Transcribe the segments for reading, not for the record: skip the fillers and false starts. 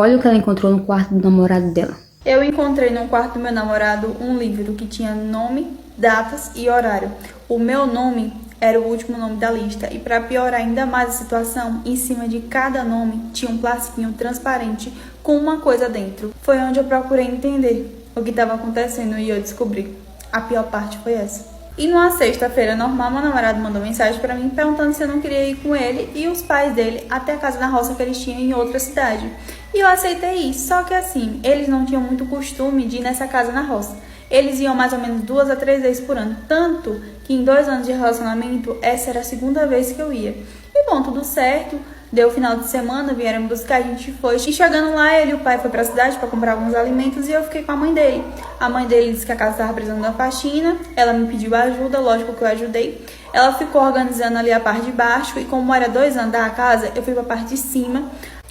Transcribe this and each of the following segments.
Olha o que ela encontrou no quarto do namorado dela. Eu encontrei no quarto do meu namorado um livro que tinha nome, datas e horário. O meu nome era o último nome da lista e, para piorar ainda mais a situação, em cima de cada nome tinha um plastiquinho transparente com uma coisa dentro. Foi onde eu procurei entender o que estava acontecendo e eu descobri. A pior parte foi essa. E numa sexta-feira normal, meu namorado mandou mensagem pra mim perguntando se eu não queria ir com ele e os pais dele até a casa na roça que eles tinham em outra cidade. E eu aceitei ir, só que assim, eles não tinham muito costume de ir nessa casa na roça. Eles iam mais ou menos 2 a 3 vezes por ano, tanto que em 2 anos de relacionamento, essa era a segunda vez que eu ia. E bom, tudo certo. Deu final de semana, vieram me buscar, a gente foi. E chegando lá, ele e o pai foi pra cidade pra comprar alguns alimentos e eu fiquei com a mãe dele. A mãe dele disse que a casa estava precisando de uma faxina, ela me pediu ajuda, lógico que eu ajudei. Ela ficou organizando ali a parte de baixo e como era 2 andares a casa, eu fui pra parte de cima,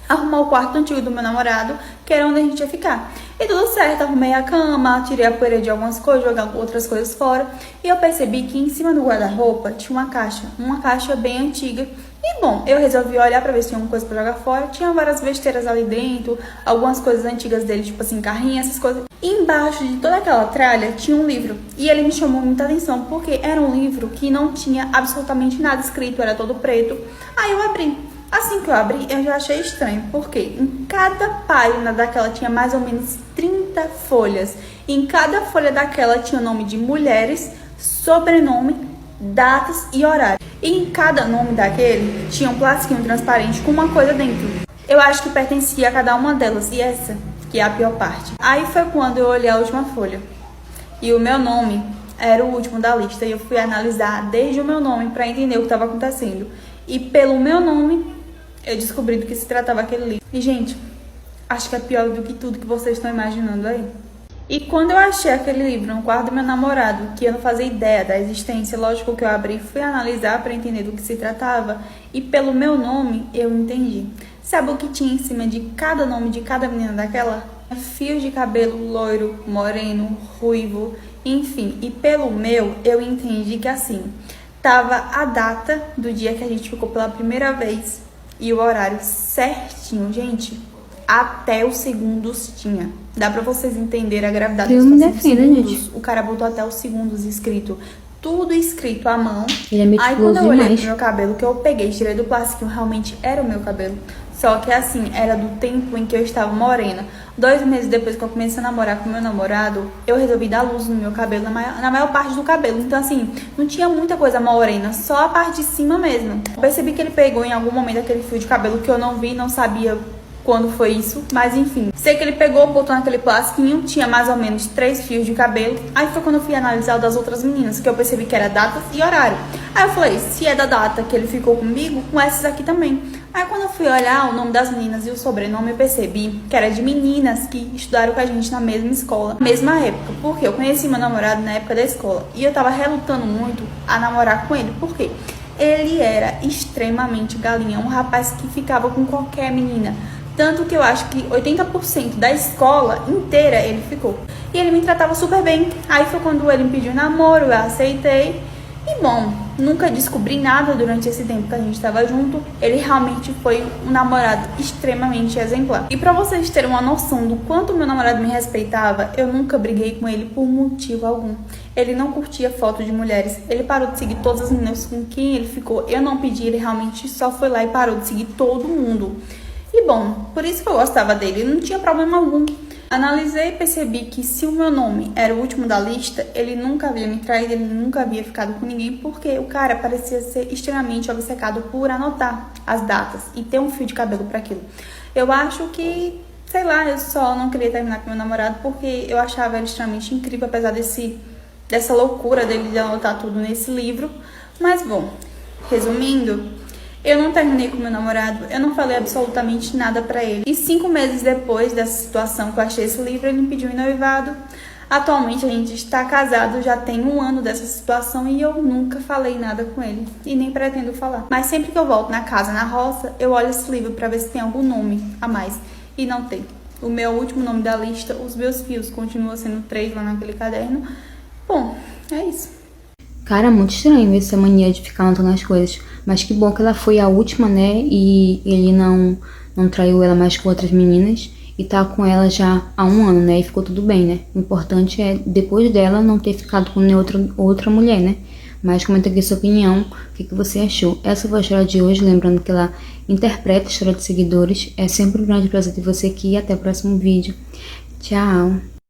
arrumar o quarto antigo do meu namorado, que era onde a gente ia ficar. E tudo certo, arrumei a cama, tirei a poeira de algumas coisas, joguei outras coisas fora. E eu percebi que em cima do guarda-roupa tinha uma caixa bem antiga. E bom, eu resolvi olhar pra ver se tinha alguma coisa pra jogar fora. Tinha várias besteiras ali dentro, algumas coisas antigas dele, tipo assim, carrinho, essas coisas. E embaixo de toda aquela tralha tinha um livro. E ele me chamou muita atenção, porque era um livro que não tinha absolutamente nada escrito, era todo preto. Aí eu abri. Assim que eu abri, eu já achei estranho, porque em cada página daquela tinha mais ou menos 30 folhas. E em cada folha daquela tinha o nome de mulheres, sobrenome, datas e horário. E em cada nome daquele tinha um plastiquinho transparente com uma coisa dentro. Eu acho que pertencia a cada uma delas, e essa que é a pior parte. Aí foi quando eu olhei a última folha. E o meu nome era o último da lista, e eu fui analisar desde o meu nome para entender o que estava acontecendo. E pelo meu nome, eu descobri do que se tratava aquele livro. E, gente, acho que é pior do que tudo que vocês estão imaginando aí. E quando eu achei aquele livro no quarto do meu namorado, que eu não fazia ideia da existência, lógico que eu abri e fui analisar para entender do que se tratava. E pelo meu nome, eu entendi. Sabe o que tinha em cima de cada nome de cada menina daquela? Fios de cabelo loiro, moreno, ruivo, enfim. E pelo meu, eu entendi que assim, tava a data do dia que a gente ficou pela primeira vez e o horário certinho, gente. Até os segundos tinha. Dá pra vocês entenderem a gravidade Deus dos me segundos. defenda, gente. O cara botou até os segundos escrito. Tudo escrito à mão. Ele é Aí meticuloso quando eu olhei demais. pro meu cabelo, que eu peguei, tirei do plástico, realmente era o meu cabelo. Só que assim, era do tempo em que eu estava morena. 2 meses depois que eu comecei a namorar com meu namorado, eu resolvi dar luz no meu cabelo, na maior parte do cabelo. Então assim, não tinha muita coisa morena, só a parte de cima mesmo. Eu percebi que ele pegou em algum momento aquele fio de cabelo que eu não vi, não sabia quando foi isso, mas enfim. Sei que ele pegou, botou naquele plastiquinho, tinha mais ou menos 3 fios de cabelo. Aí foi quando eu fui analisar o das outras meninas, que eu percebi que era data e horário. Aí eu falei, se é da data que ele ficou comigo, com essas aqui também. Aí quando eu fui olhar o nome das meninas e o sobrenome, eu percebi que era de meninas que estudaram com a gente na mesma escola, mesma época. Porque eu conheci meu namorado na época da escola e eu tava relutando muito a namorar com ele. Por quê? Ele era extremamente galinha, um rapaz que ficava com qualquer menina. Tanto que eu acho que 80% da escola inteira ele ficou. E ele me tratava super bem. Aí foi quando ele me pediu namoro, eu aceitei. E bom, nunca descobri nada durante esse tempo que a gente estava junto. Ele realmente foi um namorado extremamente exemplar. E pra vocês terem uma noção do quanto meu namorado me respeitava, eu nunca briguei com ele por motivo algum. Ele não curtia foto de mulheres. Ele parou de seguir todas as meninas com quem ele ficou. Eu não pedi, ele realmente só foi lá e parou de seguir todo mundo. E bom, por isso que eu gostava dele, não tinha problema algum. Analisei e percebi que se o meu nome era o último da lista, ele nunca havia me traído, ele nunca havia ficado com ninguém, porque o cara parecia ser extremamente obcecado por anotar as datas e ter um fio de cabelo para aquilo. Eu acho que, sei lá, eu só não queria terminar com meu namorado porque eu achava ele extremamente incrível, apesar dessa loucura dele de anotar tudo nesse livro. Mas bom, resumindo, eu não terminei com meu namorado, eu não falei absolutamente nada pra ele. E 5 meses depois dessa situação que eu achei esse livro, ele me pediu em noivado. Atualmente a gente está casado, já tem 1 ano dessa situação e eu nunca falei nada com ele. E nem pretendo falar. Mas sempre que eu volto na casa, na roça, eu olho esse livro pra ver se tem algum nome a mais. E não tem. O meu último nome da lista, os meus fios continuam sendo 3 lá naquele caderno. Bom, é isso. Cara, muito estranho essa mania de ficar anotando as coisas. Mas que bom que ela foi a última, né? E ele não não traiu ela mais com outras meninas e tá com ela já há 1 ano, né? E ficou tudo bem, né? O importante é, depois dela, não ter ficado com nenhuma outra mulher, né? Mas comenta aqui a sua opinião, o que você achou. Essa foi a história de hoje, lembrando que ela interpreta a história de seguidores. É sempre um grande prazer ter você aqui e até o próximo vídeo. Tchau!